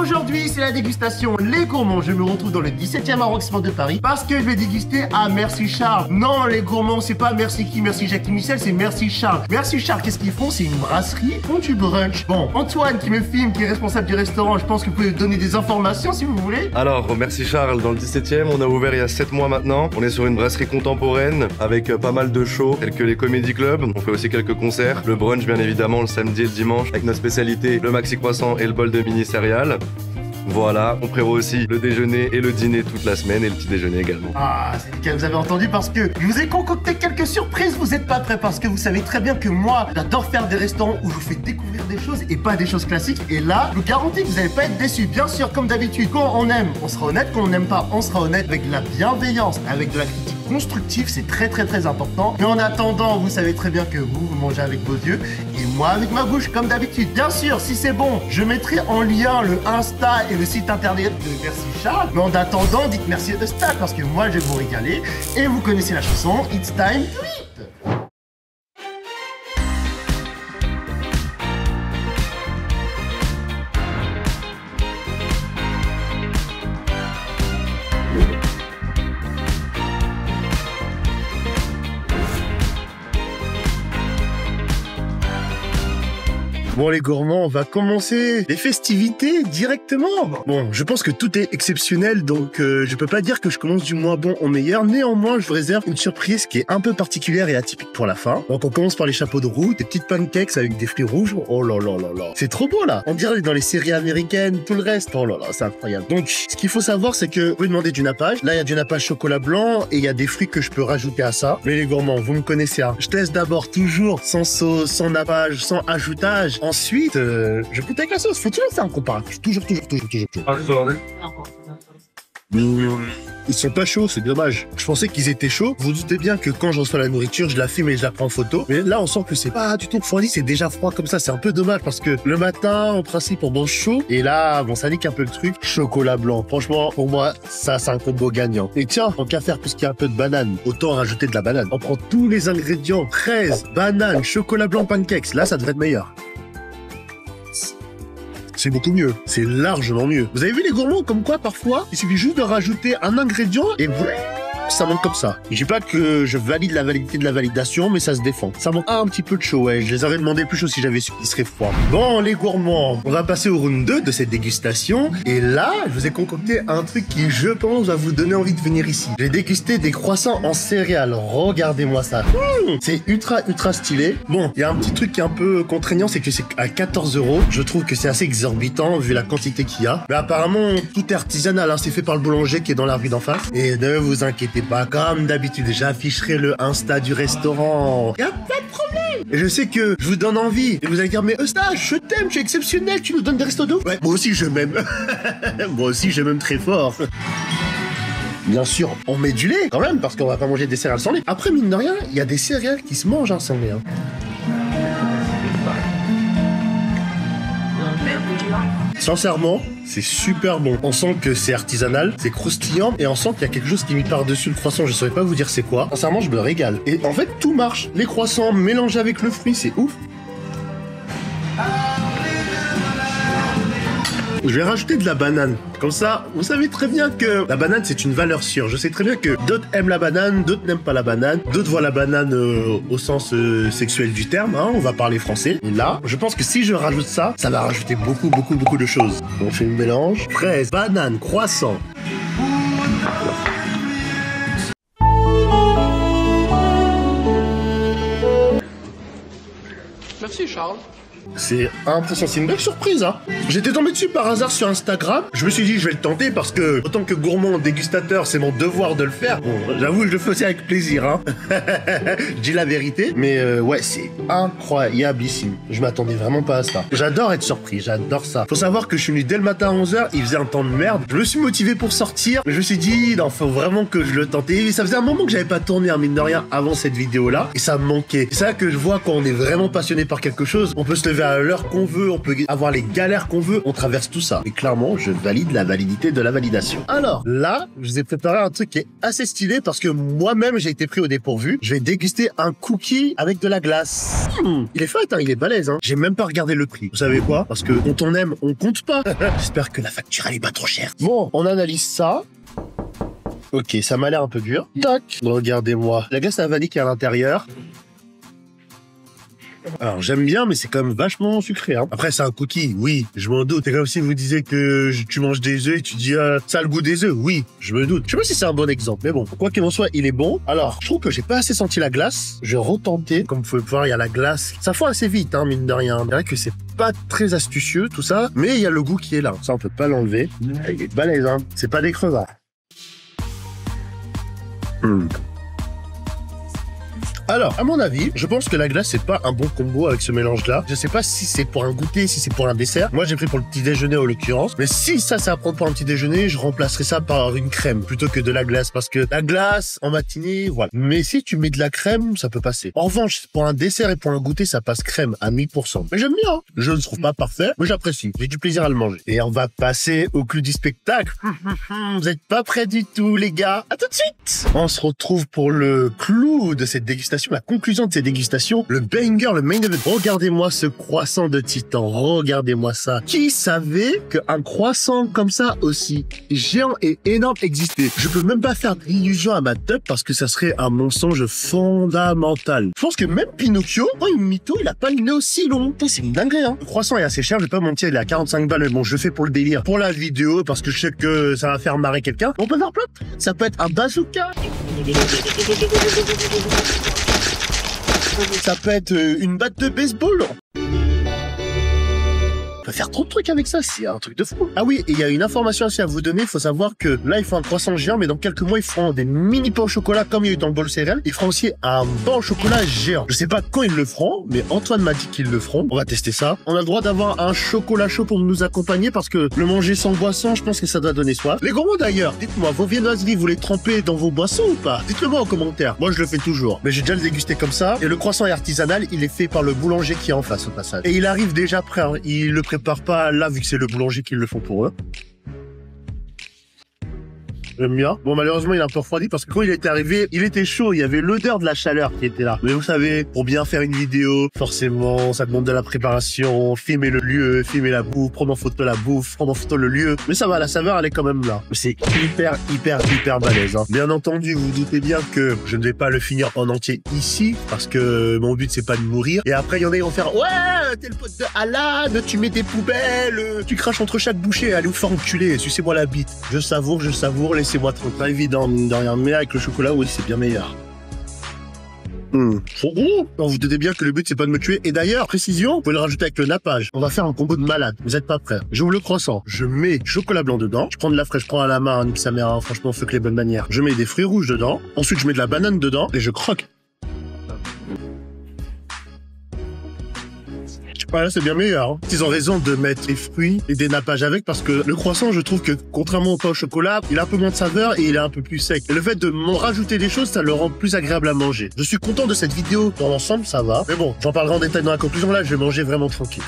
Aujourd'hui, c'est la dégustation Les Gourmands. Je me retrouve dans le 17e arrondissement de Paris parce que je vais déguster à Merci Charles. Non, Les Gourmands, c'est pas Merci qui, Merci Jackie Michel, c'est Merci Charles. Merci Charles, qu'est-ce qu'ils font? C'est une brasserie, ils font du brunch. Bon, Antoine qui me filme, qui est responsable du restaurant, je pense que vous pouvez donner des informations si vous voulez. Alors, Merci Charles, dans le 17e, on a ouvert il y a 7 mois maintenant. On est sur une brasserie contemporaine avec pas mal de shows tels que les comédie clubs. On fait aussi quelques concerts. Le brunch, bien évidemment, le samedi et le dimanche avec notre spécialité, le maxi croissant et le bol de mini céréales. Voilà, on prévoit aussi le déjeuner et le dîner toute la semaine et le petit déjeuner également. Ah, c'est nickel, vous avez entendu parce que je vous ai concocté quelques surprises, vous êtes pas prêts parce que vous savez très bien que moi, j'adore faire des restaurants où je vous fais découvrir des choses et pas des choses classiques. Et là, je vous garantis que vous n'allez pas être déçus. Bien sûr, comme d'habitude, quand on aime, on sera honnête, quand on n'aime pas, on sera honnête avec de la bienveillance, avec de la critique constructive, c'est très important. Mais en attendant, vous savez très bien que vous mangez avec vos yeux et moi avec ma bouche, comme d'habitude. Bien sûr, si c'est bon, je mettrai en lien le Insta et le site internet de Merci Charles. Mais en attendant, dites merci à Star parce que moi, je vais vous régaler. Et vous connaissez la chanson It's Time to Eat. Bon les gourmands, on va commencer les festivités directement. Bon, je pense que tout est exceptionnel, donc je peux pas dire que je commence du moins bon au meilleur. Néanmoins, je vous réserve une surprise qui est un peu particulière et atypique pour la fin. Donc on commence par les chapeaux de roue, des petites pancakes avec des fruits rouges. Oh là là là là, c'est trop beau là. On dirait dans les séries américaines, tout le reste. Oh là là, c'est incroyable. Donc ce qu'il faut savoir, c'est que vous pouvez demander du nappage. Là, il y a du nappage chocolat blanc et il y a des fruits que je peux rajouter à ça. Mais les gourmands, vous me connaissez, hein. Je teste d'abord toujours sans sauce, sans nappage, sans ajoutage. Ensuite, je goûte avec la sauce. Faut toujours faire un comparatif. Toujours. Ils sont pas chauds, c'est dommage. Je pensais qu'ils étaient chauds. Vous doutez bien que quand je reçois la nourriture, je la filme et je la prends en photo. Mais là, on sent que c'est pas du tout refroidi, c'est déjà froid comme ça. C'est un peu dommage parce que le matin, en principe, on mange chaud. Et là, bon, ça nique un peu le truc. Chocolat blanc. Franchement, pour moi, ça, c'est un combo gagnant. Et tiens, tant qu'à faire puisqu'il y a un peu de banane, autant rajouter de la banane. On prend tous les ingrédients. Fraises, banane, chocolat blanc, pancakes. Là, ça devrait être meilleur. C'est beaucoup mieux. C'est largement mieux. Vous avez vu les gourmands comme quoi parfois, il suffit juste de rajouter un ingrédient et ça manque comme ça. Je dis pas que je valide la validité de la validation, mais ça se défend. Ça manque un petit peu de chaud, ouais. Je les aurais demandé plus chaud si j'avais su qu'il serait froid. Bon, les gourmands, on va passer au round 2 de cette dégustation. Et là, je vous ai concocté un truc qui, je pense, va vous donner envie de venir ici. J'ai dégusté des croissants en céréales. Regardez-moi ça. C'est ultra stylé. Bon, il y a un petit truc qui est un peu contraignant, c'est que c'est à 14 €. Je trouve que c'est assez exorbitant vu la quantité qu'il y a. Mais apparemment, tout est artisanal, hein. C'est fait par le boulanger qui est dans la rue d'en face. Et ne vous inquiétez pas, comme d'habitude, j'afficherai le Insta du restaurant. Y a pas de problème. Et je sais que je vous donne envie. Et vous allez dire, mais Eustache, je t'aime, tu es exceptionnel, tu nous donnes des restos d'eau. Ouais, moi aussi je m'aime. Moi aussi je m'aime très fort. Bien sûr, on met du lait quand même, parce qu'on va pas manger des céréales sans lait. Après, mine de rien, il y a des céréales qui se mangent sans lait. Hein. Sincèrement, c'est super bon. On sent que c'est artisanal, c'est croustillant et on sent qu'il y a quelque chose qui met par-dessus le croissant. Je saurais pas vous dire c'est quoi. Sincèrement, je me régale. Et en fait, tout marche. Les croissants mélangés avec le fruit, c'est ouf. Je vais rajouter de la banane. Comme ça, vous savez très bien que la banane, c'est une valeur sûre. Je sais très bien que d'autres aiment la banane, d'autres n'aiment pas la banane. D'autres voient la banane au sens sexuel du terme. Hein, on va parler français. Et là, je pense que si je rajoute ça, ça va rajouter beaucoup de choses. On fait le mélange. Fraise, banane, croissant. Merci Charles. C'est impressionnant, c'est une belle surprise, hein. J'étais tombé dessus par hasard sur Instagram. Je me suis dit, je vais le tenter parce que, autant que gourmand dégustateur, c'est mon devoir de le faire. Bon, j'avoue, je le fais aussi avec plaisir, hein. Je dis la vérité. Mais ouais, c'est incroyablissime. Je m'attendais vraiment pas à ça. J'adore être surpris, j'adore ça. Faut savoir que je suis venu dès le matin à 11h, il faisait un temps de merde. Je me suis motivé pour sortir, mais je me suis dit, non, faut vraiment que je le tente. Et ça faisait un moment que j'avais pas tourné, mine de rien, avant cette vidéo-là. Et ça me manquait. C'est ça que je vois quand on est vraiment passionné par quelque chose. On peut se lever lever à l'heure qu'on veut, on peut avoir les galères qu'on veut, on traverse tout ça. Et clairement, je valide la validité de la validation. Alors, là, je vous ai préparé un truc qui est assez stylé parce que moi-même, j'ai été pris au dépourvu. Je vais déguster un cookie avec de la glace. Il est fat, hein, il est balèze. Hein. J'ai même pas regardé le prix. Vous savez quoi? Parce que quand on aime, on compte pas. J'espère que la facture, elle est pas trop chère. Bon, on analyse ça. Ok, ça m'a l'air un peu dur. Tac. Regardez-moi. La glace à la vanille qui est à l'intérieur. Alors, j'aime bien, mais c'est quand même vachement sucré. Hein. Après, c'est un cookie, oui, je m'en doute. C'est comme si vous disiez que tu manges des œufs et tu dis ça a le goût des œufs. Oui, je me doute. Je sais pas si c'est un bon exemple, mais bon, quoi qu'il en soit, il est bon. Alors, je trouve que j'ai pas assez senti la glace. Je vais retenter. Comme vous pouvez voir, il y a la glace. Ça fond assez vite, hein, mine de rien. C'est vrai que c'est pas très astucieux, tout ça, mais il y a le goût qui est là. Ça, on peut pas l'enlever. Il est balèze, hein. C'est pas des crevards. Alors, à mon avis, je pense que la glace, c'est pas un bon combo avec ce mélange-là. Je sais pas si c'est pour un goûter, si c'est pour un dessert. Moi, j'ai pris pour le petit déjeuner en l'occurrence. Mais si ça, c'est à prendre pour un petit déjeuner, je remplacerai ça par une crème plutôt que de la glace. Parce que la glace, en matinée, voilà. Mais si tu mets de la crème, ça peut passer. En revanche, pour un dessert et pour un goûter, ça passe crème à 1000%. Mais j'aime bien. Je ne le trouve pas parfait, mais j'apprécie. J'ai du plaisir à le manger. Et on va passer au clou du spectacle. Vous êtes pas prêts du tout, les gars. À tout de suite. On se retrouve pour le clou de cette dégustation. La conclusion de ces dégustations, le banger, le main event. Regardez-moi ce croissant de titan, regardez-moi ça. Qui savait qu'un croissant comme ça aussi géant et énorme existait? Je peux même pas faire d'illusion à ma tête parce que ça serait un mensonge fondamental. Je pense que même Pinocchio, quand il mytho, il a pas le nez aussi long. C'est une dinguerie, hein. Le croissant est assez cher, je vais pas mentir, il est à 45 balles, mais bon, je le fais pour le délire, pour la vidéo, parce que je sais que ça va faire marrer quelqu'un. On peut faire plein. Ça peut être un bazooka. Ça peut être une batte de baseball. On peut faire trop de trucs avec ça, c'est un truc de fou. Ah oui, et il y a une information aussi à vous donner, il faut savoir que là, ils font un croissant géant, mais dans quelques mois, ils feront des mini pains au chocolat comme il y a eu dans le bol céréales. Ils feront aussi un pain au chocolat géant. Je sais pas quand ils le feront, mais Antoine m'a dit qu'ils le feront. On va tester ça. On a le droit d'avoir un chocolat chaud pour nous accompagner parce que le manger sans boisson, je pense que ça doit donner soif. Les gourmands d'ailleurs, dites-moi, vos viennoiseries, vous les trempez dans vos boissons ou pas? Dites-le moi en commentaire. Moi, je le fais toujours. Mais j'ai déjà le dégusté comme ça. Et le croissant est artisanal, il est fait par le boulanger qui est en face au passage. Et il arrive déjà prêt. Hein. Il le prépare pas là, vu que c'est le boulanger qui le font pour eux. J'aime bien. Bon, malheureusement, il est un peu refroidi parce que quand il était arrivé, il était chaud. Il y avait l'odeur de la chaleur qui était là. Mais vous savez, pour bien faire une vidéo, forcément, ça demande de la préparation, filmer le lieu, filmer la bouffe, prendre en photo la bouffe, prendre en photo le lieu. Mais ça va, la saveur, elle est quand même là. C'est hyper balèze. Hein. Bien entendu, vous doutez bien que je ne vais pas le finir en entier ici parce que mon but, c'est pas de mourir. Et après, il y en a qui vont faire « Ouais, t'es le pote de Alan, tu mets des poubelles, tu craches entre chaque bouchée, allez vous faire enculer, sucez-moi la bite. » Je savoure, laissez-moi trop. Pas évident, mine de rien. Mais avec le chocolat, oui, c'est bien meilleur. Trop gros. Alors, vous doutez bien que le but, c'est pas de me tuer. Et d'ailleurs, précision, vous pouvez le rajouter avec le nappage. On va faire un combo de malade. Vous êtes pas prêts? J'ouvre le croissant. Je mets chocolat blanc dedans. Je prends de la fraîche, je prends à la main, nique sa mère, hein. Franchement, fuck les bonnes manières. Je mets des fruits rouges dedans. Ensuite, je mets de la banane dedans et je croque. Voilà, c'est bien meilleur. Hein. Ils ont raison de mettre des fruits et des nappages avec parce que le croissant, je trouve que contrairement au pain au chocolat, il a un peu moins de saveur et il est un peu plus sec. Et le fait de m'en rajouter des choses, ça le rend plus agréable à manger. Je suis content de cette vidéo. Dans l'ensemble, ça va. Mais bon, j'en parlerai en détail dans la conclusion. Là, je vais manger vraiment tranquille.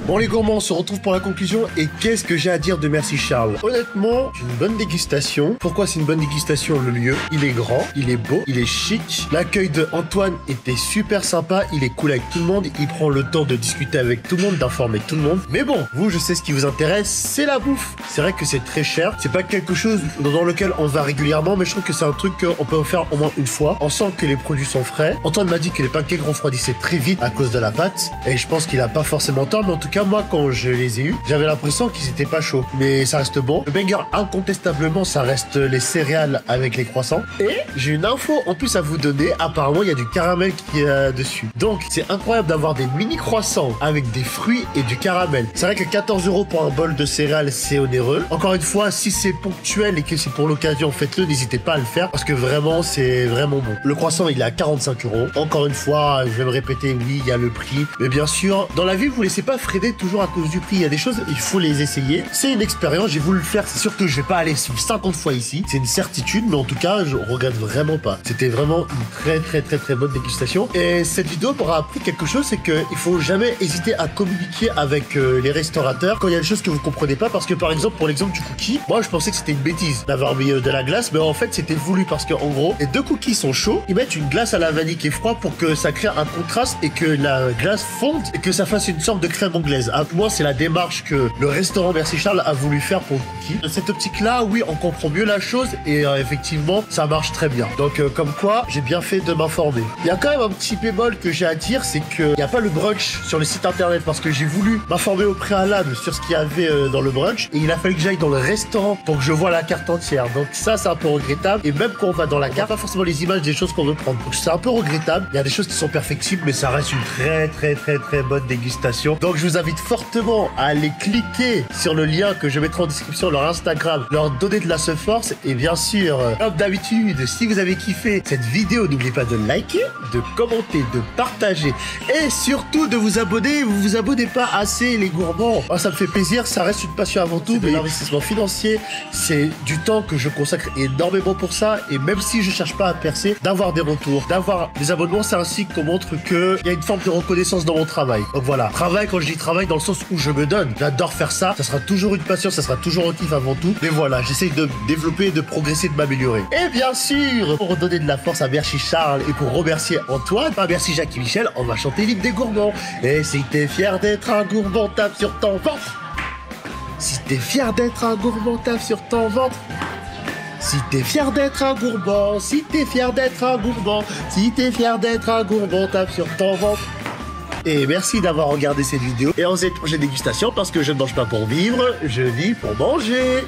Bon les gourmands, on se retrouve pour la conclusion et qu'est-ce que j'ai à dire de merci Charles? Honnêtement, une bonne dégustation. Pourquoi c'est une bonne dégustation? Le lieu, il est grand, il est beau, il est chic. L'accueil de Antoine était super sympa, il est cool avec tout le monde, il prend le temps de discuter avec tout le monde, d'informer tout le monde. Mais bon, vous, je sais ce qui vous intéresse, c'est la bouffe. C'est vrai que c'est très cher, c'est pas quelque chose dans lequel on va régulièrement, mais je trouve que c'est un truc qu'on peut faire au moins une fois. On sent que les produits sont frais. Antoine m'a dit que les pancakes refroidissaient très vite à cause de la pâte et je pense qu'il a pas forcément tort, mais en tout cas, moi, quand je les ai eus, j'avais l'impression qu'ils étaient pas chauds. Mais ça reste bon. Le banger, incontestablement, ça reste les céréales avec les croissants. Et j'ai une info en plus à vous donner. Apparemment, il y a du caramel qui est dessus. Donc, c'est incroyable d'avoir des mini croissants avec des fruits et du caramel. C'est vrai que 14 € pour un bol de céréales, c'est onéreux. Encore une fois, si c'est ponctuel et que c'est pour l'occasion, faites-le. N'hésitez pas à le faire parce que vraiment, c'est vraiment bon. Le croissant, il est à 45 €. Encore une fois, je vais me répéter, oui, il y a le prix. Mais bien sûr, dans la vie, vous laissez pas freiné toujours à cause du prix. Il y a des choses, il faut les essayer. C'est une expérience, j'ai voulu le faire. C'est sûr que je vais pas aller 50 fois ici. C'est une certitude, mais en tout cas, je regrette vraiment pas. C'était vraiment une très bonne dégustation. Et cette vidéo m'aura appris quelque chose, c'est qu'il faut jamais hésiter à communiquer avec les restaurateurs quand il y a des choses que vous comprenez pas. Parce que par exemple, pour l'exemple du cookie, moi je pensais que c'était une bêtise d'avoir mis de la glace, mais en fait c'était voulu parce que en gros, les deux cookies sont chauds. Ils mettent une glace à la vanille qui est froide pour que ça crée un contraste et que la glace fonde et que ça fasse une sorte de crème anglaise. À moi, c'est la démarche que le restaurant Merci Charles a voulu faire pour le cookie. Dans cette optique-là, oui, on comprend mieux la chose et effectivement, ça marche très bien. Donc, comme quoi, j'ai bien fait de m'informer. Il y a quand même un petit bémol que j'ai à dire, c'est qu'il n'y a pas le brunch sur le site internet parce que j'ai voulu m'informer au préalable sur ce qu'il y avait dans le brunch et il a fallu que j'aille dans le restaurant pour que je vois la carte entière. Donc ça, c'est un peu regrettable. Et même quand on va dans la carte, pas forcément les images des choses qu'on veut prendre. Donc c'est un peu regrettable. Il y a des choses qui sont perfectibles, mais ça reste une très bonne dégustation. Donc je vous invite fortement à aller cliquer sur le lien que je mettrai en description, leur Instagram, leur donner de la force. Et bien sûr, comme d'habitude, si vous avez kiffé cette vidéo, n'oubliez pas de liker, de commenter, de partager et surtout de vous abonner. Vous vous abonnez pas assez, les gourmands. Oh, ça me fait plaisir, ça reste une passion avant tout, mais l'investissement financier, c'est du temps que je consacre énormément pour ça. Et même si je cherche pas à percer, d'avoir des retours, d'avoir des abonnements, c'est un signe qu'on montre qu'il y a une forme de reconnaissance dans mon travail. Donc voilà, travail, quand je dis travail, dans le sens où je me donne. J'adore faire ça, ça sera toujours une passion, ça sera toujours un kiff avant tout. Mais voilà, j'essaye de développer, de progresser, de m'améliorer. Et bien sûr, pour redonner de la force à Merci Charles et pour remercier Antoine, merci Jacques et Michel, on va chanter l'hymne des gourmands. Et si t'es fier d'être un gourmand, tape sur ton ventre. Si t'es fier d'être un gourmand, tape sur ton ventre. Si t'es fier d'être un gourmand, si t'es fier d'être un gourmand, si t'es fier d'être un gourmand, tape sur ton ventre. Et merci d'avoir regardé cette vidéo. Et on se dit à une prochaine dégustation parce que je ne mange pas pour vivre, je vis pour manger.